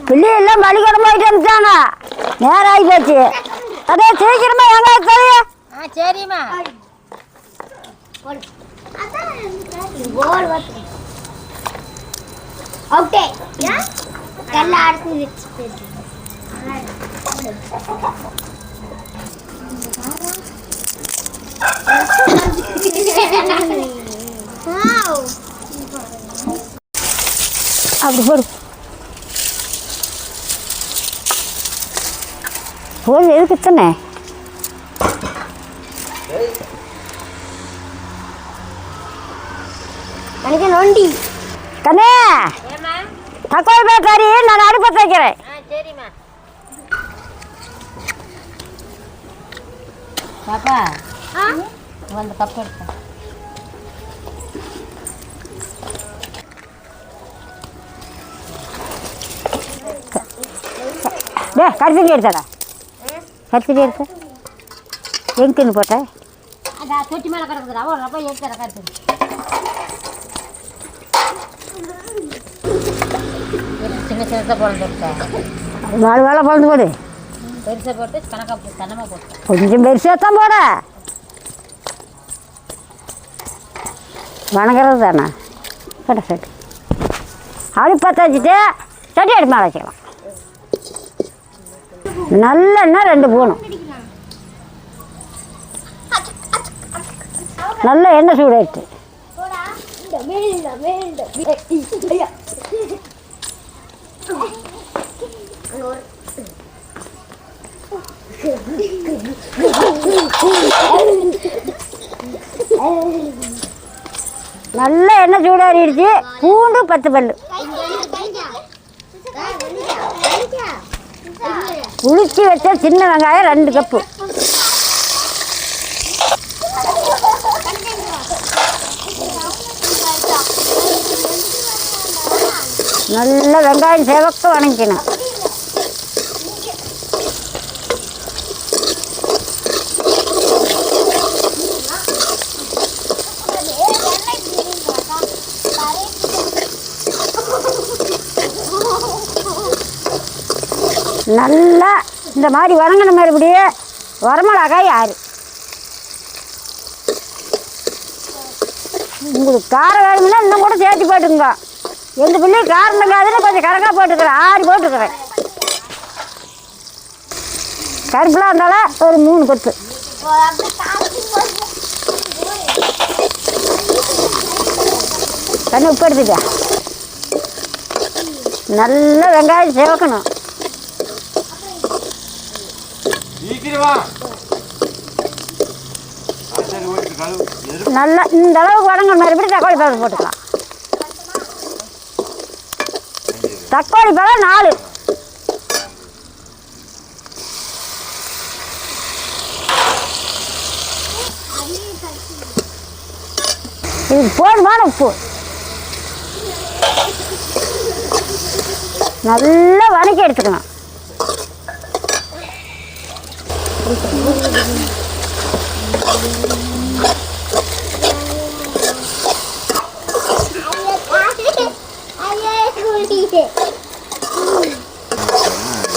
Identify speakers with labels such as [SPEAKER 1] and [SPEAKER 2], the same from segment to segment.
[SPEAKER 1] பிள்ளை எல்லாம் பள்ளிக்கூடம் போயிட்டு வந்துட்டாங்க. நேரம் ஆகி போச்சு. அதே சீக்கிரமா எங்க தெரியா?
[SPEAKER 2] சரிம்மா.
[SPEAKER 3] ஓகே கல்ல அடிச்சு வெச்சு
[SPEAKER 1] அப்படி போடு. போது எதுக்கு தானே
[SPEAKER 3] எனக்கு நோண்டி
[SPEAKER 1] கண்ணே தக்காளி பேக்காரி நான் அடுப்பத்தை வைக்கிறேன்.
[SPEAKER 2] சரிம்மா. பாப்பா வந்து கப் எடுத்தேன்.
[SPEAKER 1] டே கரிசட்டி எடுத்தடா. கரிசட்டி எடுத்த எங்குன்னு போட்டேன்.
[SPEAKER 2] அதான் தொட்டி மேலே கிடக்குது. அவள் ரொம்ப எடுத்துற கருத்து சின்ன சின்னதாக பிறந்து விட்டேன்.
[SPEAKER 1] 4 வேலை பிறந்து போடு.
[SPEAKER 2] பெருசாக போட்டு கணக்காக கனமாக போட்டேன்.
[SPEAKER 1] கொஞ்சம் பெருசாக தான் போட. வணங்குறது தானே கட்ட சட்டி அடுப்பத்தை வச்சுட்டு சட்டி அடுப்பு மேலே வச்சுக்கலாம். நல்லெண்ணெய் 2 போகணும். நல்ல எண்ணெய் சூடாயிடுச்சு. நல்ல எண்ணெய் சூடாறிடுச்சு. பூண்டு 10 பல்லு, உளிச்சி வச்ச சின்ன வெங்காயம் 2 கப்பு, நல்ல வெங்காயம் சேவக்க வணங்கிக்கணும். நல்லா இந்த மாதிரி வணங்கின மறுபடியே வரமிளகாய் 6. உங்களுக்கு காரம் வேணும்னா இன்னும் கூட சேர்த்து போட்டுங்க. எங்கள் பிள்ளை காரம் இருக்காதுன்னு கொஞ்சம் கணக்காக போட்டுக்கிறேன். 6 போட்டுக்கிறேன். கருப்பிலாக இருந்தாலும் ஒரு 3 கொத்து. தண்ணி உப்பு எடுத்துக்க. நல்ல வெங்காயம் சேவக்கணும். நல்லா இந்த அளவுக்கு வடங்க மறுபடியும் தக்காளி பழம் போட்டுக்கலாம். தக்காளி பழம் 4. இது போதுமான உப்பு. நல்லா வதக்கி எடுத்துக்கணும்.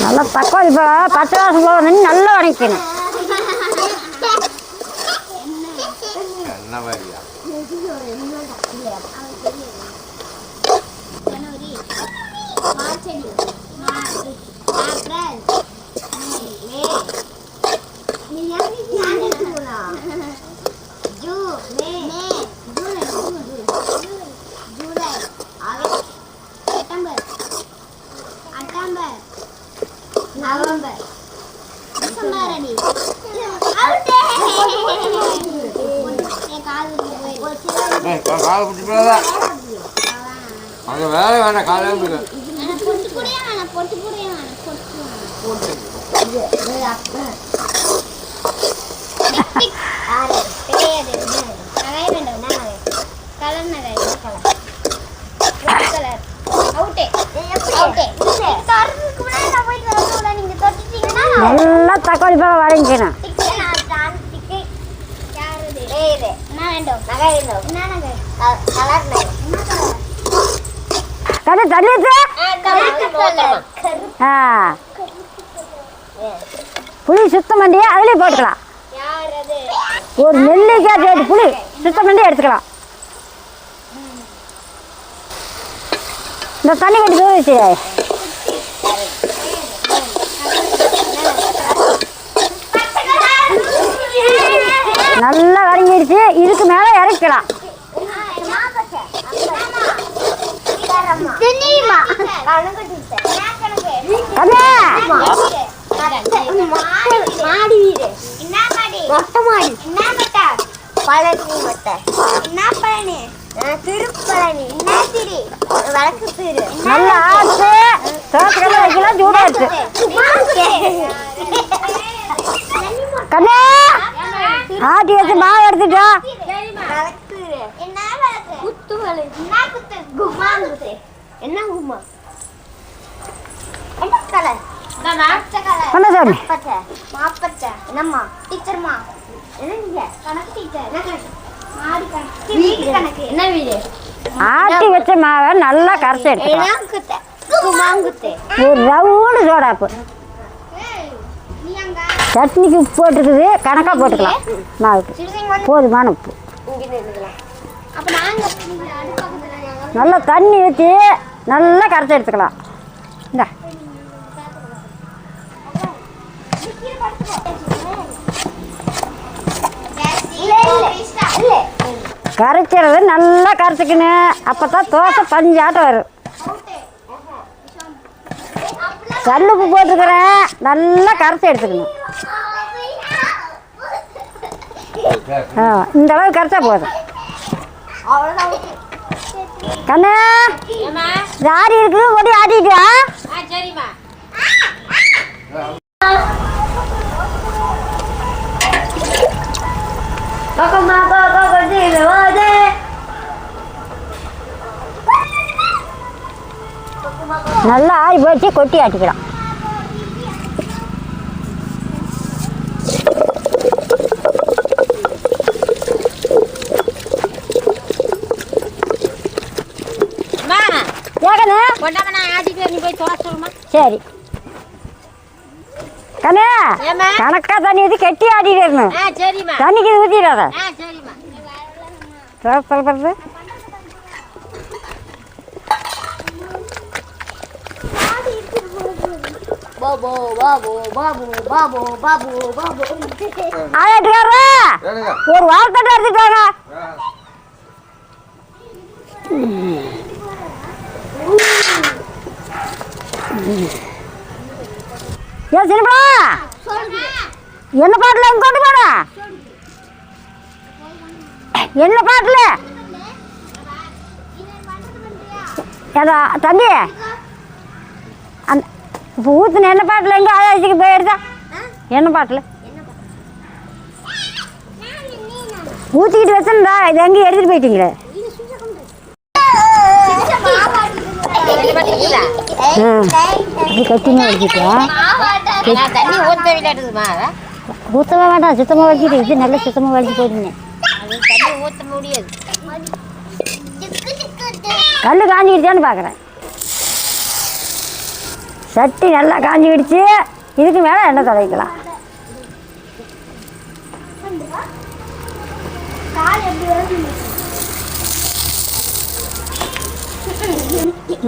[SPEAKER 1] நல்லா தக்காளி பழம் பச்சை வாசம் போகணும்னு நல்லா வதக்கணும்.
[SPEAKER 4] வேலை வேணாம் காலையில்
[SPEAKER 1] நல்லா தக்காளி பழம் வதங்கிக்கணும். கண்ணு தண்ணி ஊற்று. ஆ புளி சுத்தம் பண்ணி அதுலேயும் போட்டுக்கலாம். ஒரு நெல்லிக்காய் தேடி புளி சுத்தம் பண்ணி எடுத்துக்கலாம். இந்த தண்ணி கட்டி தூவிச்சு நல்லா வரைஞ்சிடுச்சு. இதுக்கு மேலே இறக்கலாம். நல்லா ஆச்சு. தோட்டக்கெல்லாம் வைக்கலாம். சூடா இருக்கு. கண்ணே ஆட்டி வச்சு மாவு எடுத்துட்டோம்.
[SPEAKER 3] என்ன கும்மா
[SPEAKER 1] என்ன சாமி
[SPEAKER 3] மாப்பச்சை என்னம்மா டீச்சர்மா என்ன கணக்கு டீச்சர் என்ன வீடு
[SPEAKER 1] ஆட்டி வச்ச மாவை நல்லா கரைச்சி எடுத்துக்கலாம். ஒரு ரவுண்டு சோடாப்பு. சட்னிக்கு உப்பு போட்டுருக்குது. கணக்காக போட்டுக்கலாம். மாவுக்கு போதுமான உப்பு. நல்லா தண்ணி ஊற்றி நல்லா கரைச்சி எடுத்துக்கலாம். இந்த கரைக்கிறது நல்லா கரைச்சிக்கணும். அப்போ தான் தோசை பஞ்சாட்டம் வரும். கல்லுப்பு போட்டுக்கிறேன். நல்லா கரைச்சி எடுத்துக்கணும். இந்த அளவு கரைச்சா போதும். கண்ணு ஜாரி இருக்குது. ஒடி ஆட்டிட்டியா?
[SPEAKER 2] சரிம்மா.
[SPEAKER 1] நல்லா ஆறி போச்சு. கொட்டி ஆட்டிக்கலாம். சரி கண்ணே கணக்கா தண்ணி ஊற்றி கெட்டி ஆட்டிட்டு இருக்கணும். தண்ணிக்கு ஊற்றிடாத. சொல்றது ஆயாட்டுக்காரா ஒரு வார்த்தை எடுத்துட்டாங்க. ஏன் சின்னப்பா என்ன பாட்டில் எங்க கொண்டு போன? என்ன பாட்டில் ஏதா தம்பி அந்த இப்போ ஊற்றுன என்ன பாட்டில் எங்கே ஆயாச்சிக்கு போயிடுதா? என்ன பாட்டில் ஊற்றிக்கிட்டு வச்சுருந்தா இது எங்கேயும் எடுத்துகிட்டு போயிட்டீங்களே. கட்டினா வச்சுட்டா ஊற்றவே வேண்டாம். சுத்தமாக வலிச்சுட்டு இது நல்லா சுத்தமாக வலிச்சு போயிருந்தேன். கல் காஞ்சிக்கிடுச்சான்னு பார்க்குறேன். சட்டி நல்லா காஞ்சிக்கிடுச்சு. இதுக்கு மேலே எண்ணெய் தடவிக்கலாம்.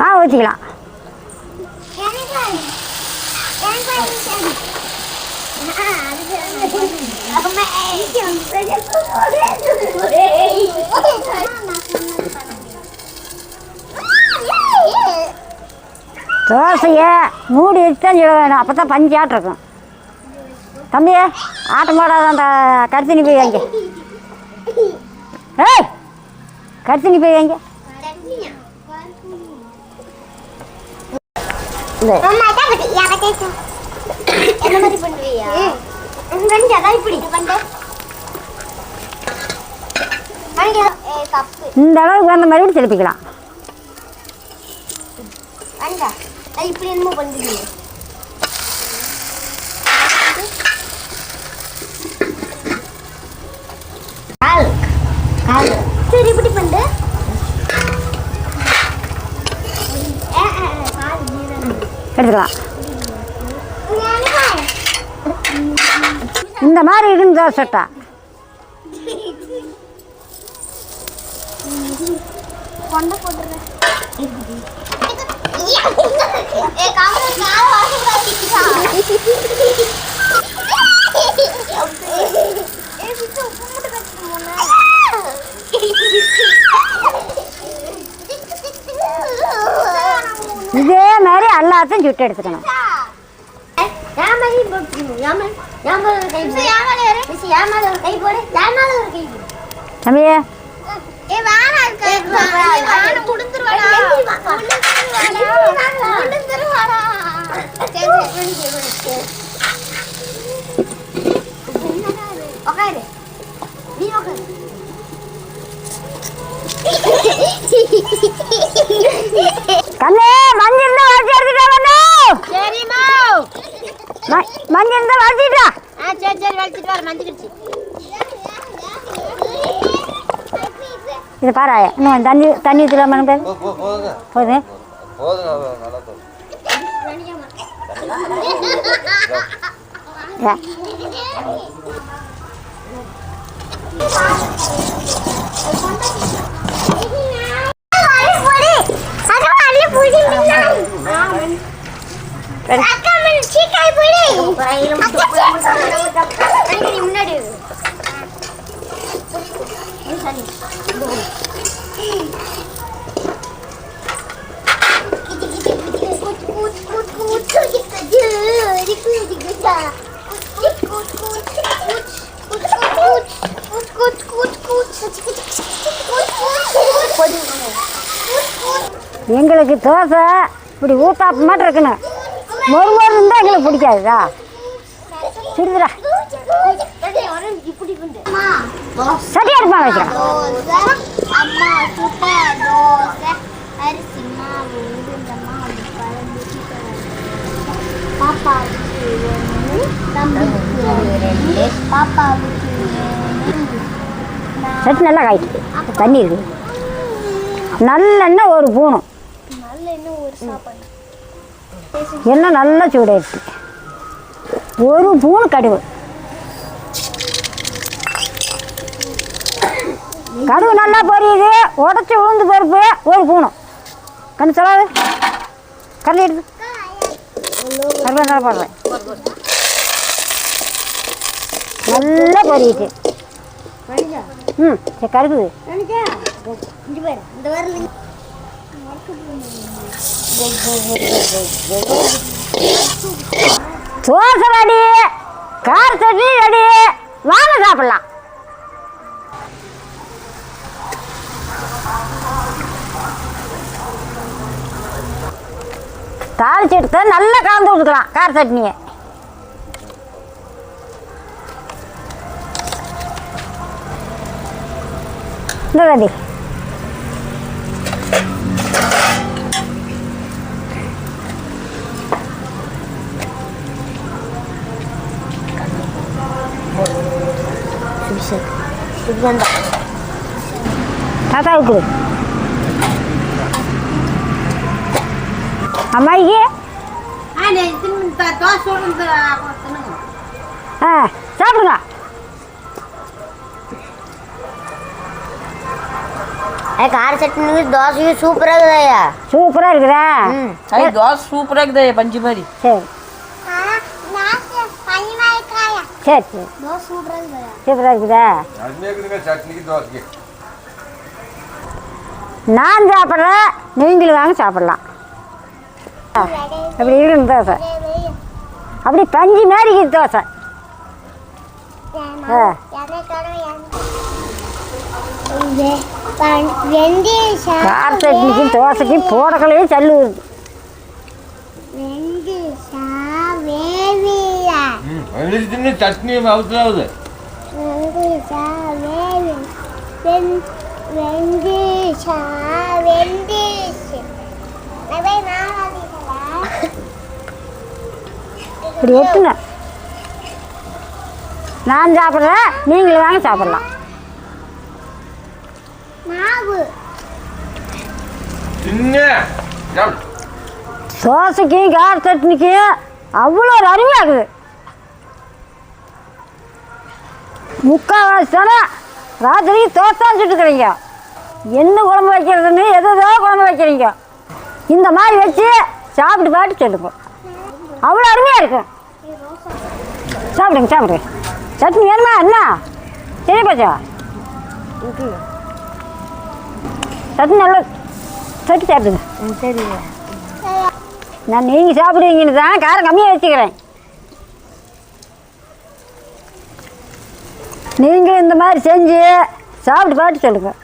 [SPEAKER 1] மாவு ஊற்றிக்கலாம். தோசையை மூடி வச்சு தான் சொல்ல வேணும். அப்போ தான் பஞ்சு ஆட்டிருக்கும். தம்பி ஆட்டம் போடாத. அந்த கருத்தினி போய் வைங்க. ஏய் கருத்தினி போய் வைங்க. இந்த அளவுக்கு வந்த மாதிரி திருப்பிக்கலாம்.
[SPEAKER 3] இப்படி என்னமோ பண்ணுறீங்க. சரி இப்படி பண்ணு.
[SPEAKER 1] எடுத்துக்கலாம். இந்த மாதிரி இருந்து தோசைட்டா
[SPEAKER 3] கொண்ட போட்டுறேன்.
[SPEAKER 1] இதே மாதிரி எல்லாத்தையும் சுட்டு எடுத்துக்கணும். தம்பியே கண்ணே மஞ்சள் இருந்தா வளர்ச்சி எடுத்துட்டா.
[SPEAKER 2] சரிம்மா.
[SPEAKER 1] மஞ்சள் இருந்தா வளர்த்திட்டா.
[SPEAKER 2] சரி வளர்த்துட்டு வர மஞ்சிக்கிடுச்சு.
[SPEAKER 1] இது பாராய இன்னும் தண்ணி ஊற்றலாமா? போதும் எங்களுக்கு தோசை இப்படி ஊத்தாப்பு மாட்டு இருக்கணும். மொறு மொறு இருந்தால் எங்களுக்கு பிடிக்காதுதா. சுடுதுடா சட்டி அடுப்பாக வைக்கிறேன்.
[SPEAKER 3] அம்மா சுட்ட தோசை அரிசி மாவு உளுந்தம்மா பாப்பாவுக்கு தம்பிக்கு பாப்பாவுக்கு
[SPEAKER 1] சட்டி நல்லா காய்ச்சி தண்ணி இருக்குது. நல்லெண்ணெய் ஒரு பூணும்.
[SPEAKER 3] நல்லெண்ணெய் ஒரு சாப்பாடு
[SPEAKER 1] எண்ணெய் நல்லா சூடாயிடுச்சு. ஒரு பூணு கடுகு. கடுகு நல்லா பொரியுது. உடச்சி உளுந்து பருப்பு ஒரு பூணும். கண்ணு சொல்லாது கரண்டி எடுத்து கருவேப்பிலை போடுறேன். நல்லா பொரியுது. சரி கருகுது. தோசை ரெடி, கார சட்னி ரெடி. வாங்க சாப்பிடலாம். தாளிச்சு எடுத்து நல்லா கலந்து விட்டுக்கலாம் கார சட்னியை. இந்த ரெடி. தாத்தாவுக்கு அம்மாய்க்கு சாப்பிடுங்க.
[SPEAKER 3] கார சட்னி தோசையும் சூப்பரா இருக்குதா?
[SPEAKER 1] சூப்பரா இருக்குதா?
[SPEAKER 4] தோசை சூப்பரா இருக்குதா பஞ்சு மாதிரி.
[SPEAKER 1] சரி சரி சரி சூப்பரா இருக்குதா? நான் சாப்பிட்றேன், நீங்களும் வாங்க சாப்பிடலாம். அப்படி இருக்கணும் தோசை. அப்படி பஞ்சு மாதிரி இருக்குது தோசை. கார சட்னிக்கும் தோசைக்கும் போடக்கலையே சல்லு வருது.
[SPEAKER 5] சட்னி அவசராகுது.
[SPEAKER 1] இப்படி எட்டுங்க. நான் சாப்பிட்றேன், நீங்களும் வாங்க சாப்பிடலாம். தோசைக்கும் கார சட்னிக்கும் அவ்வளோ ஒரு அருமையாகுது. முக்கால்வாசி தானே ராத்திரிக்கு தோசை சுட்டுக்கிறீங்க. என்ன குழம்பு வைக்கிறதுன்னு எதோ குழம்பு வைக்கிறீங்க. இந்த மாதிரி வச்சு சாப்பிட்டு பாட்டு சொல்லுங்க. அவ்வளோ அருமையாக இருக்கும். சாப்பிடுங்க சாப்பிடுங்க. சட்னி வேணுமா என்ன சரி பாச்சா? சட்னி நல்லா சட்டி சாப்பிடுங்க.
[SPEAKER 3] சரிங்க.
[SPEAKER 1] நான் நீங்கள் சாப்பிடுவீங்கன்னு தான் காரம் கம்மியாக வச்சுக்கிறேன். நீங்களும் இந்த மாதிரி செஞ்சு சாப்பிட்டு பாட்டு சொல்லுங்கள்.